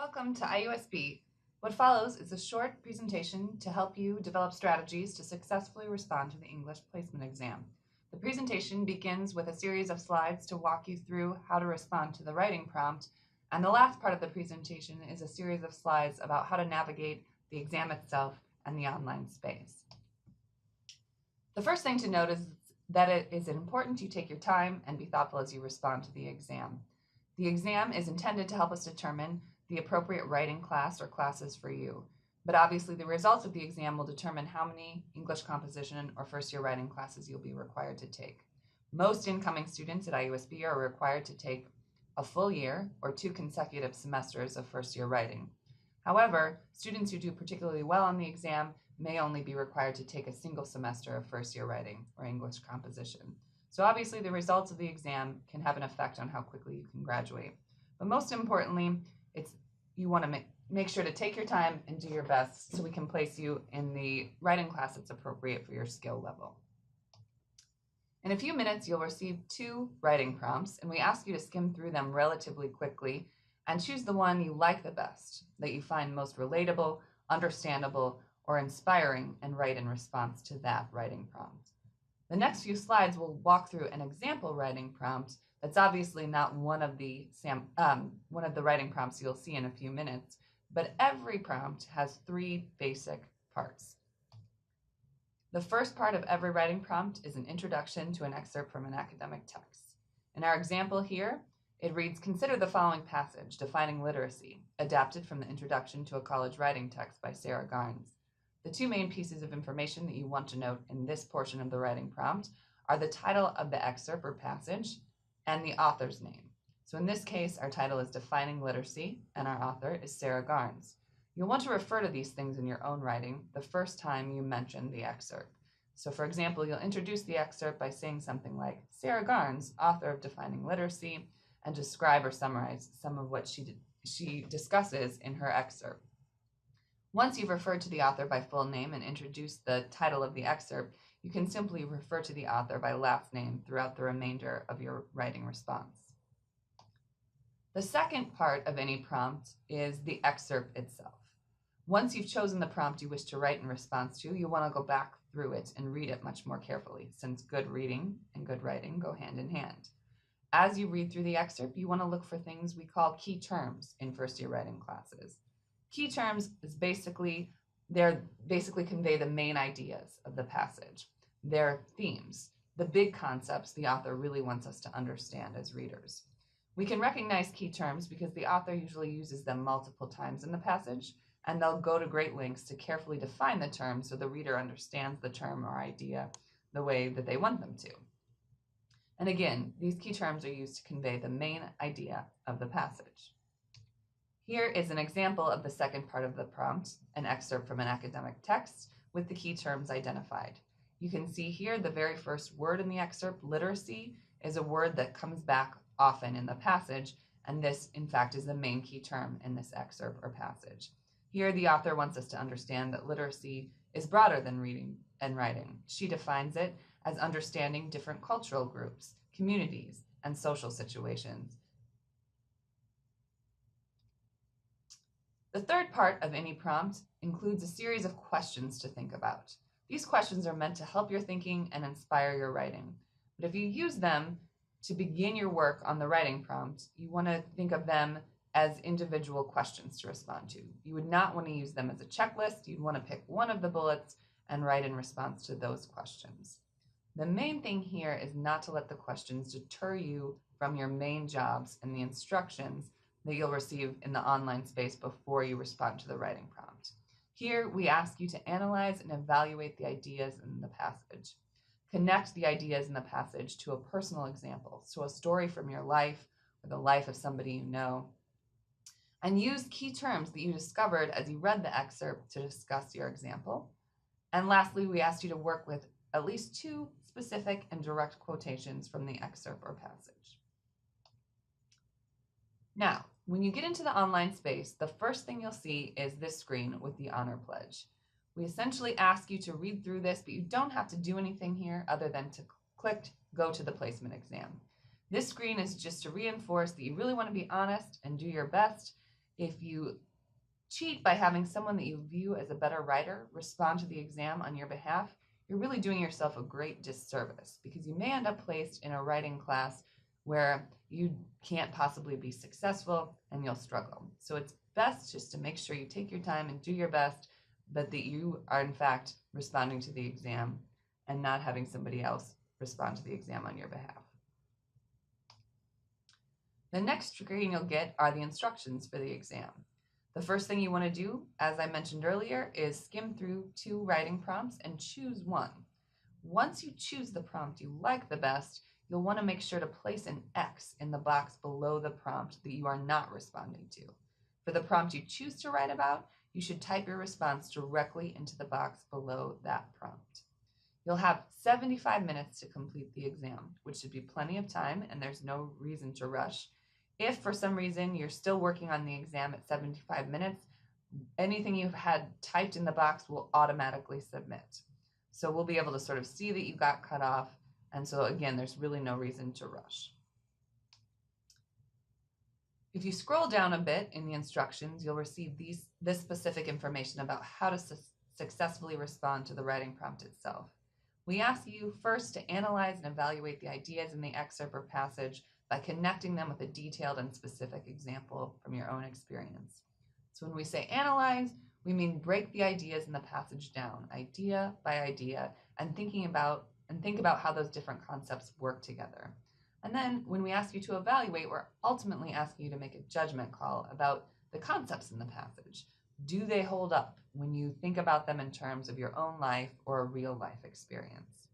Welcome to IUSB. What follows is a short presentation to help you develop strategies to successfully respond to the English placement exam. The presentation begins with a series of slides to walk you through how to respond to the writing prompt, and the last part of the presentation is a series of slides about how to navigate the exam itself and the online space. The first thing to note is that it is important you take your time and be thoughtful as you respond to the exam. The exam is intended to help us determine the appropriate writing class or classes for you. But obviously the results of the exam will determine how many English composition or first year writing classes you'll be required to take. Most incoming students at IUSB are required to take a full year or 2 consecutive semesters of first year writing. However, students who do particularly well on the exam may only be required to take a single semester of first year writing or English composition. So obviously the results of the exam can have an effect on how quickly you can graduate. But most importantly, you want to make sure to take your time and do your best so we can place you in the writing class that's appropriate for your skill level. In a few minutes, you'll receive 2 writing prompts, and we ask you to skim through them relatively quickly and choose the one you like the best, that you find most relatable, understandable, or inspiring, and write in response to that writing prompt. The next few slides will walk through an example writing prompt that's obviously not one of the writing prompts you'll see in a few minutes, but every prompt has 3 basic parts. The first part of every writing prompt is an introduction to an excerpt from an academic text. In our example here, it reads, "Consider the following passage, Defining Literacy," adapted from the Introduction to a College Writing Text by Sarah Garnes. The 2 main pieces of information that you want to note in this portion of the writing prompt are the title of the excerpt or passage and the author's name. So in this case, our title is Defining Literacy, and our author is Sarah Garnes. You'll want to refer to these things in your own writing the first time you mention the excerpt. So for example, you'll introduce the excerpt by saying something like, "Sarah Garnes, author of Defining Literacy," and describe or summarize some of what she discusses in her excerpt. Once you've referred to the author by full name and introduced the title of the excerpt, you can simply refer to the author by last name throughout the remainder of your writing response. The second part of any prompt is the excerpt itself. Once you've chosen the prompt you wish to write in response to, you want to go back through it and read it much more carefully, since good reading and good writing go hand in hand. As you read through the excerpt, you want to look for things we call key terms in first year writing classes. Key terms is basically convey the main ideas of the passage. They're themes, the big concepts the author really wants us to understand as readers. We can recognize key terms because the author usually uses them multiple times in the passage, and they'll go to great lengths to carefully define the term so the reader understands the term or idea the way that they want them to. And again, these key terms are used to convey the main idea of the passage. Here is an example of the second part of the prompt, an excerpt from an academic text with the key terms identified. You can see here the very first word in the excerpt, literacy, is a word that comes back often in the passage, and this, in fact, is the main key term in this excerpt or passage. Here, the author wants us to understand that literacy is broader than reading and writing. She defines it as understanding different cultural groups, communities, and social situations. The third part of any prompt includes a series of questions to think about. These questions are meant to help your thinking and inspire your writing. But if you use them to begin your work on the writing prompt, you want to think of them as individual questions to respond to. You would not want to use them as a checklist. You'd want to pick one of the bullets and write in response to those questions. The main thing here is not to let the questions deter you from your main jobs and the instructions that you'll receive in the online space before you respond to the writing prompt. Here, we ask you to analyze and evaluate the ideas in the passage. Connect the ideas in the passage to a personal example, so a story from your life or the life of somebody you know, and use key terms that you discovered as you read the excerpt to discuss your example. And lastly, we asked you to work with at least 2 specific and direct quotations from the excerpt or passage. Now, when you get into the online space, the first thing you'll see is this screen with the honor pledge. We essentially ask you to read through this, but you don't have to do anything here other than to click Go to the Placement Exam. This screen is just to reinforce that you really want to be honest and do your best If you cheat by having someone that you view as a better writer respond to the exam on your behalf, you're really doing yourself a great disservice because you may end up placed in a writing class where you can't possibly be successful and you'll struggle. So it's best just to make sure you take your time and do your best, but that you are in fact responding to the exam and not having somebody else respond to the exam on your behalf. The next screen you'll get are the instructions for the exam. The first thing you want to do, as I mentioned earlier, is skim through 2 writing prompts and choose one. Once you choose the prompt you like the best, you'll want to make sure to place an X in the box below the prompt that you are not responding to. For the prompt you choose to write about, you should type your response directly into the box below that prompt. You'll have 75 minutes to complete the exam, which should be plenty of time, and there's no reason to rush. If for some reason you're still working on the exam at 75 minutes, anything you've had typed in the box will automatically submit. So we'll be able to sort of see that you got cut off. And so again, there's really no reason to rush. If you scroll down a bit in the instructions, you'll receive this specific information about how to successfully respond to the writing prompt itself. We ask you first to analyze and evaluate the ideas in the excerpt or passage by connecting them with a detailed and specific example from your own experience. So when we say analyze, we mean break the ideas in the passage down, idea by idea, and think about how those different concepts work together. And then when we ask you to evaluate, we're ultimately asking you to make a judgment call about the concepts in the passage. Do they hold up when you think about them in terms of your own life or a real life experience?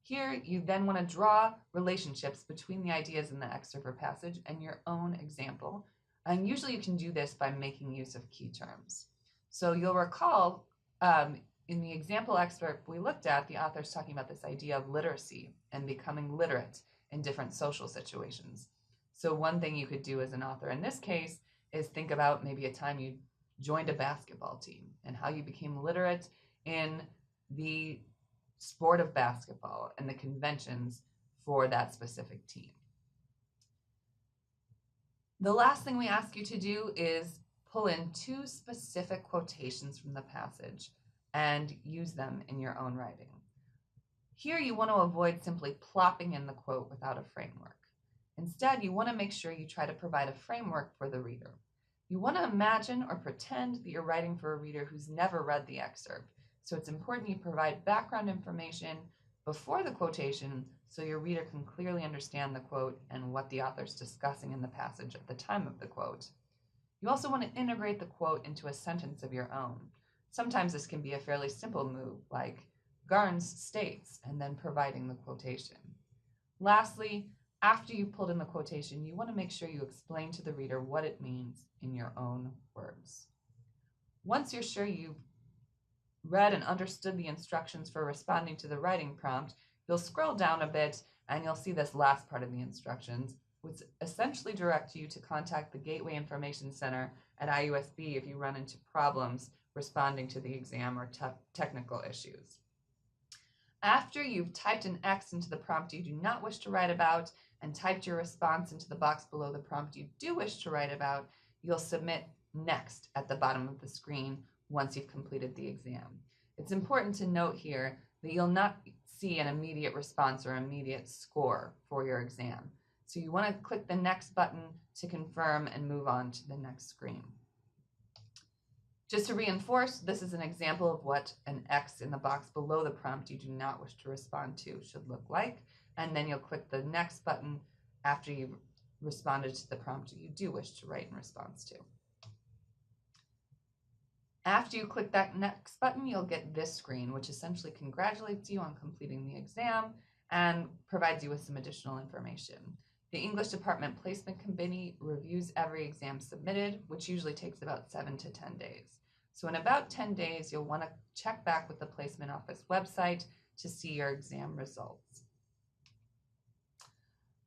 Here, you then want to draw relationships between the ideas in the excerpt or passage and your own example. And usually you can do this by making use of key terms. So you'll recall in the example excerpt we looked at, the author's talking about this idea of literacy and becoming literate in different social situations. So one thing you could do as an author in this case is think about maybe a time you joined a basketball team and how you became literate in the sport of basketball and the conventions for that specific team. The last thing we ask you to do is pull in 2 specific quotations from the passage and use them in your own writing. Here you want to avoid simply plopping in the quote without a framework. Instead, you want to make sure you try to provide a framework for the reader. You want to imagine or pretend that you're writing for a reader who's never read the excerpt. So it's important you provide background information before the quotation so your reader can clearly understand the quote and what the author's discussing in the passage at the time of the quote. You also want to integrate the quote into a sentence of your own. Sometimes this can be a fairly simple move, like Garnes states, and then providing the quotation. Lastly, after you pulled in the quotation, you want to make sure you explain to the reader what it means in your own words. Once you're sure you've read and understood the instructions for responding to the writing prompt, you'll scroll down a bit and you'll see this last part of the instructions, which essentially direct you to contact the Gateway Information Center at IUSB if you run into problems responding to the exam or technical issues. After you've typed an X into the prompt you do not wish to write about and typed your response into the box below the prompt you do wish to write about, you'll submit Next at the bottom of the screen once you've completed the exam. It's important to note here that you'll not see an immediate response or immediate score for your exam. So you want to click the Next button to confirm and move on to the next screen. Just to reinforce, this is an example of what an X in the box below the prompt you do not wish to respond to should look like, and then you'll click the Next button after you've responded to the prompt you do wish to write in response to. After you click that Next button, you'll get this screen, which essentially congratulates you on completing the exam and provides you with some additional information. The English Department Placement Committee reviews every exam submitted, which usually takes about 7 to 10 days. So in about 10 days, you'll want to check back with the placement office website to see your exam results.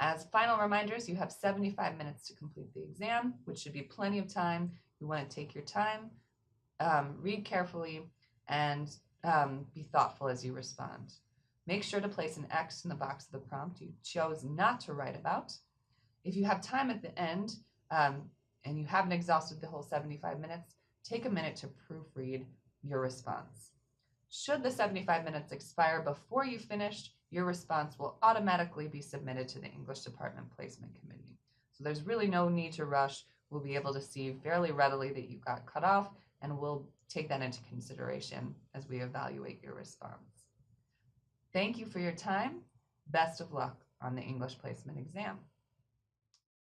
As final reminders, you have 75 minutes to complete the exam, which should be plenty of time. You want to take your time, read carefully, and be thoughtful as you respond. Make sure to place an X in the box of the prompt you chose not to write about. If you have time at the end, and you haven't exhausted the whole 75 minutes, take a minute to proofread your response. Should the 75 minutes expire before you finished, your response will automatically be submitted to the English Department Placement Committee. So there's really no need to rush. We'll be able to see fairly readily that you got cut off, and we'll take that into consideration as we evaluate your response. Thank you for your time. Best of luck on the English placement exam.